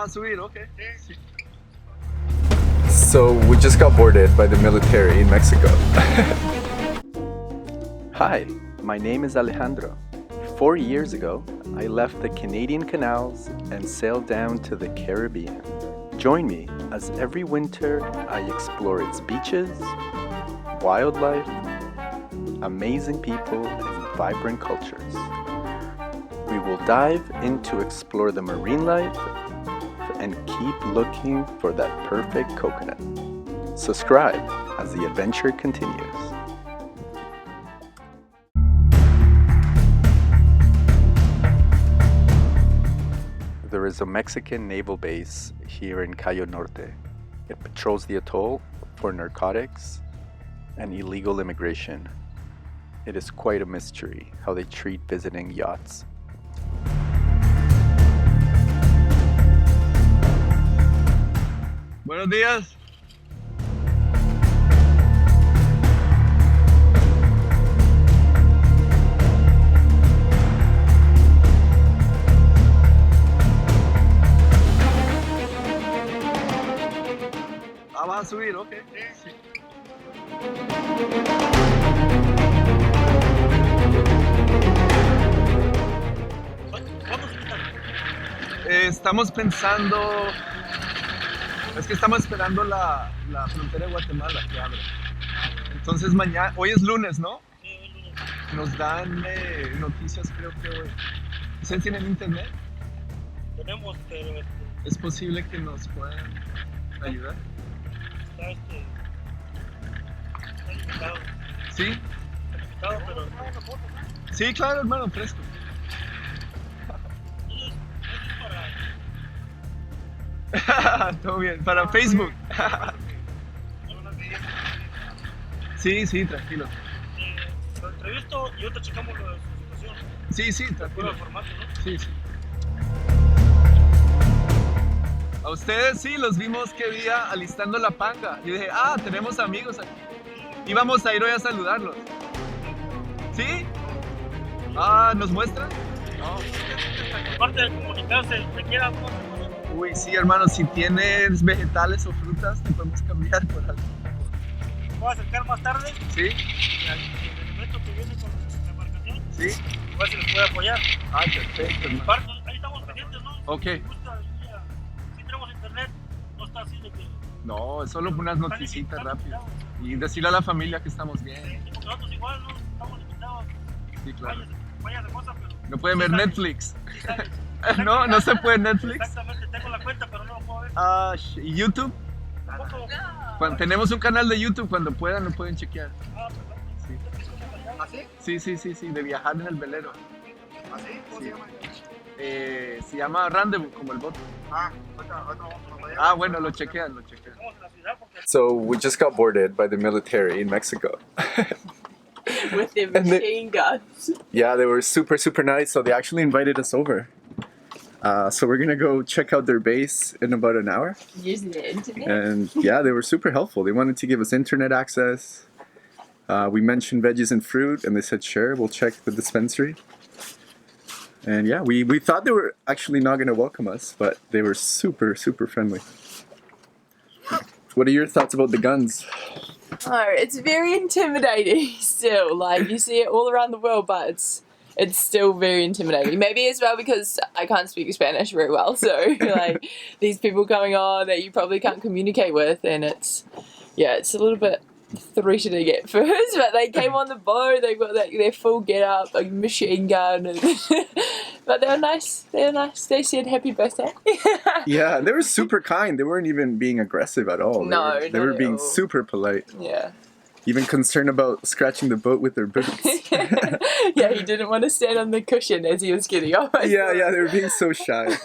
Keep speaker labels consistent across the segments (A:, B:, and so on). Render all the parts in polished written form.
A: a subir, okay.
B: So we just got boarded by the military in Mexico. Hi, my name is Alejandro. 4 years ago, I left the Canadian canals and sailed down to the Caribbean. Join me as every winter I explore its beaches, wildlife, amazing people, and vibrant cultures. We will dive in to explore the marine life and keep looking for that perfect coconut. Subscribe as the adventure continues. There is a Mexican naval base here in Cayo Norte. It patrols the atoll for narcotics and illegal immigration. It is quite a mystery how they treat visiting yachts.
A: Buenos días. Ah, vas a subir, ok. Sí. Estamos pensando, es que estamos esperando la frontera de Guatemala que abre. Entonces mañana, hoy es lunes, ¿no?
C: Sí, hoy lunes.
A: Nos dan noticias, creo que hoy. ¿Ustedes tienen internet?
C: Tenemos, pero
A: ¿Es posible que nos puedan ayudar?
C: está limitado.
A: ¿Sí?
C: Está limitado, pero
A: Sí, claro, hermano, fresco.
C: eso es para
A: Todo bien, para Facebook. Sí, sí, tranquilo.
C: lo entrevisto y ahorita checamos lo de su situación.
A: Sí, sí,
C: Fuera
A: tranquilo.
C: del formato, ¿no?
A: Sí, sí. A ustedes sí, los vimos que día alistando la panga. Yo dije, tenemos amigos aquí. Íbamos a ir hoy a saludarlos. ¿Sí? ¿Nos muestran? No.
C: Aparte de comunicarse, te quieran cosas.
A: Uy, sí, hermano, si tienes vegetales o frutas, te podemos cambiar por algo.
C: ¿Me puedo acercar más tarde?
A: ¿Sí?
C: Y el elemento que viene con la embarcación,
A: ¿Sí?
C: a ver si les puede apoyar.
A: Perfecto, hermano.
C: Aparte, ahí estamos pendientes, ¿no?
A: Ok.
C: Si gusta, si tenemos internet, no está así de que...
A: No, es solo unas noticitas rápidas. Y decirle a la familia que estamos bien.
C: Y nosotros igual, ¿no? Estamos limitados.
A: Sí, claro.
C: Vaya de cosas, pero...
A: No pueden ver Netflix.
C: Sí sales.
A: No, no se puede Netflix.
C: Exactamente, tengo la cuenta, pero no lo puedo ver.
A: ¿Y YouTube?
C: Tampoco.
A: Tenemos un canal de YouTube, cuando puedan lo pueden chequear.
C: Perfecto.
A: Sí.
C: ¿Así?
A: Sí, de viajar en el velero.
C: ¿Así? ¿Cómo se llama?
A: Se llama Rendezvous, como el bote. Bueno, lo chequean.
C: Estamos en la ciudad porque...
B: So we just got boarded by the military in Mexico.
D: With their machine guns.
B: Yeah, they were super, super nice. So they actually invited us over. So we're gonna go check out their base in about an hour.
D: Using the internet.
B: And yeah, they were super helpful. They wanted to give us internet access. We mentioned veggies and fruit, and they said, sure, we'll check the dispensary. And yeah, we thought they were actually not gonna welcome us, but they were super, super friendly. What are your thoughts about the guns?
D: Oh, it's very intimidating still. Like, you see it all around the world, but it's still very intimidating. Maybe as well because I can't speak Spanish very well, so like these people coming on that you probably can't communicate with, and it's a little bit threatening at first, but they came on the boat, they got their full get up, like machine gun, and but they were nice, they said happy birthday.
B: Yeah, they were super kind. They weren't even being aggressive at all.
D: No,
B: they were
D: not
B: being
D: at all.
B: super polite.
D: Yeah.
B: Even concerned about scratching the boat with their boots.
D: Yeah, he didn't want to stand on the cushion as he was getting off.
B: Yeah, they were being so shy.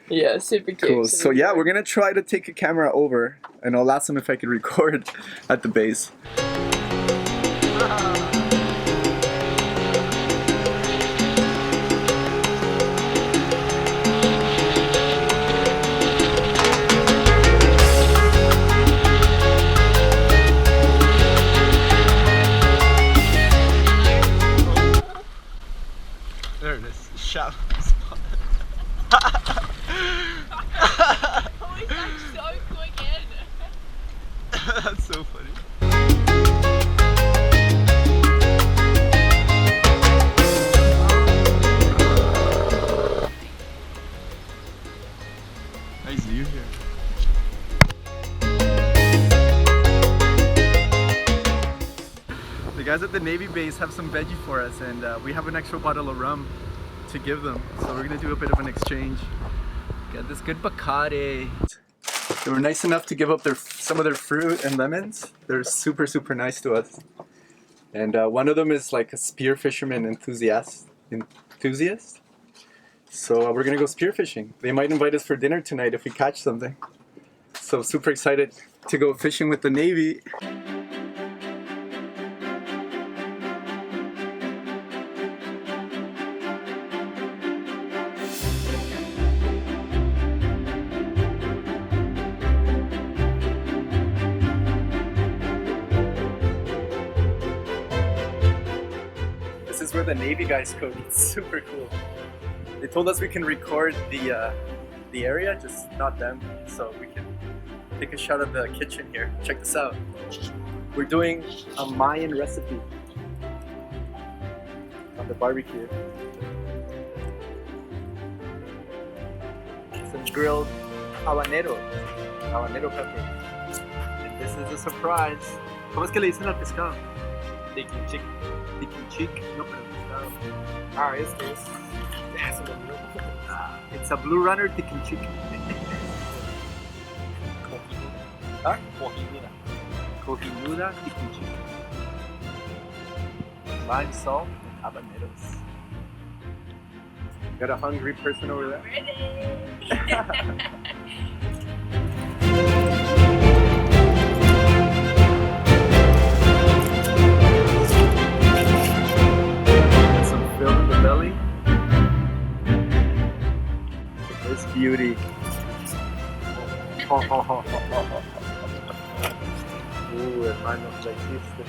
D: Yeah, super cute.
B: Cool. So yeah, we're gonna try to take a camera over, and I'll ask them if I could record at the base.
A: There it is. Shot spot.
B: Navy base have some veggie for us, and we have an extra bottle of rum to give them. So we're gonna do a bit of an exchange. Got this good Bacardi. They were nice enough to give up some of their fruit and lemons. They're super, super nice to us. And one of them is like a spear fisherman enthusiast. So we're gonna go spearfishing. They might invite us for dinner tonight if we catch something. So super excited to go fishing with the Navy. This is where the Navy guys cook. It's super cool. They told us we can record the area, just not them, so we can take a shot of the kitchen here. Check this out. We're doing a Mayan recipe on the barbecue. Some grilled habanero pepper. And this is a surprise. ¿Cómo es que le dicen al pescado?
C: Tikin Xic.
B: Tikin Xic. No, pero pescado. It's a blue runner Tikin Xic. Cojinuda Tikin Xic. Lime salt and habaneros. Got a hungry person over there? Some fill in the belly. This beauty. Hermanos, la hiciste.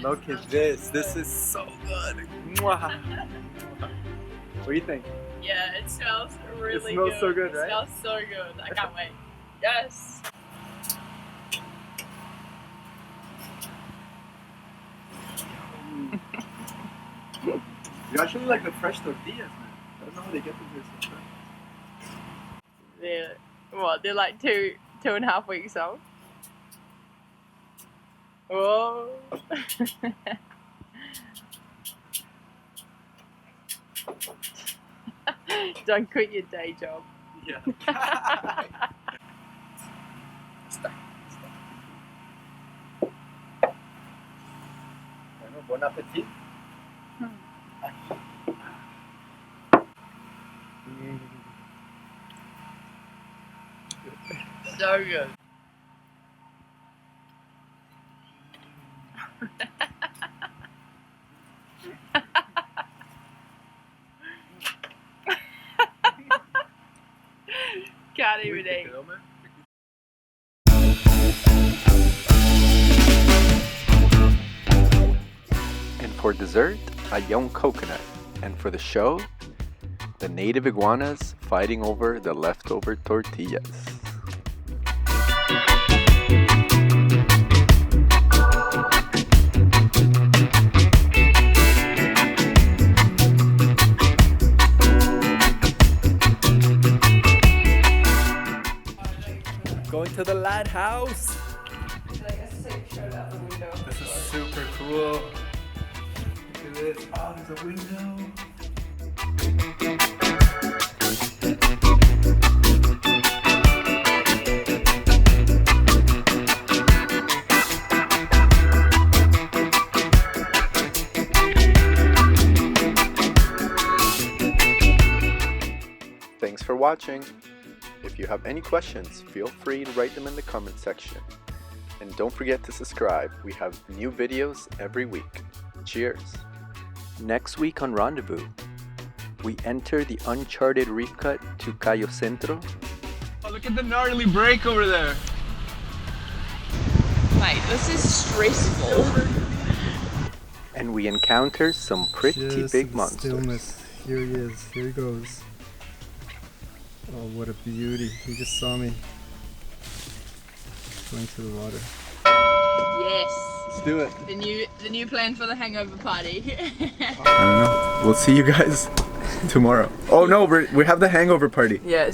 B: Look at this. This is so good. Mwah. What do you think?
D: Yeah, it smells really
B: smells
D: good.
B: so good, right?
D: It smells so good. I can't wait. Yes.
B: You actually like the fresh tortillas, man. I don't know how they get them here so fresh.
D: They're like 2.5 weeks old. Whoa. Don't quit your day job.
B: Yeah. Bueno, bon appetit.
D: So good. Can't even eat.
B: And for dessert, a young coconut. And for the show, the native iguanas fighting over the leftover tortillas. Going to the lighthouse.
D: Like a sick shot out the window.
B: This is super cool. Look at this. Oh, there's a window. Thanks for watching. If you have any questions, feel free to write them in the comment section. And don't forget to subscribe. We have new videos every week. Cheers. Next week on Rendezvous, we enter the uncharted reef cut to Cayo Centro.
A: Oh, look at the gnarly break over there.
D: Mate, this is stressful.
B: And we encounter some pretty big monsters.
E: Stillness. Here he is. Here he goes. Oh, what a beauty. He just saw me going to the water.
D: Yes.
B: Let's do it.
D: The new plan for the hangover party.
B: I don't know. We'll see you guys tomorrow. Oh no, we have the hangover party.
D: Yes.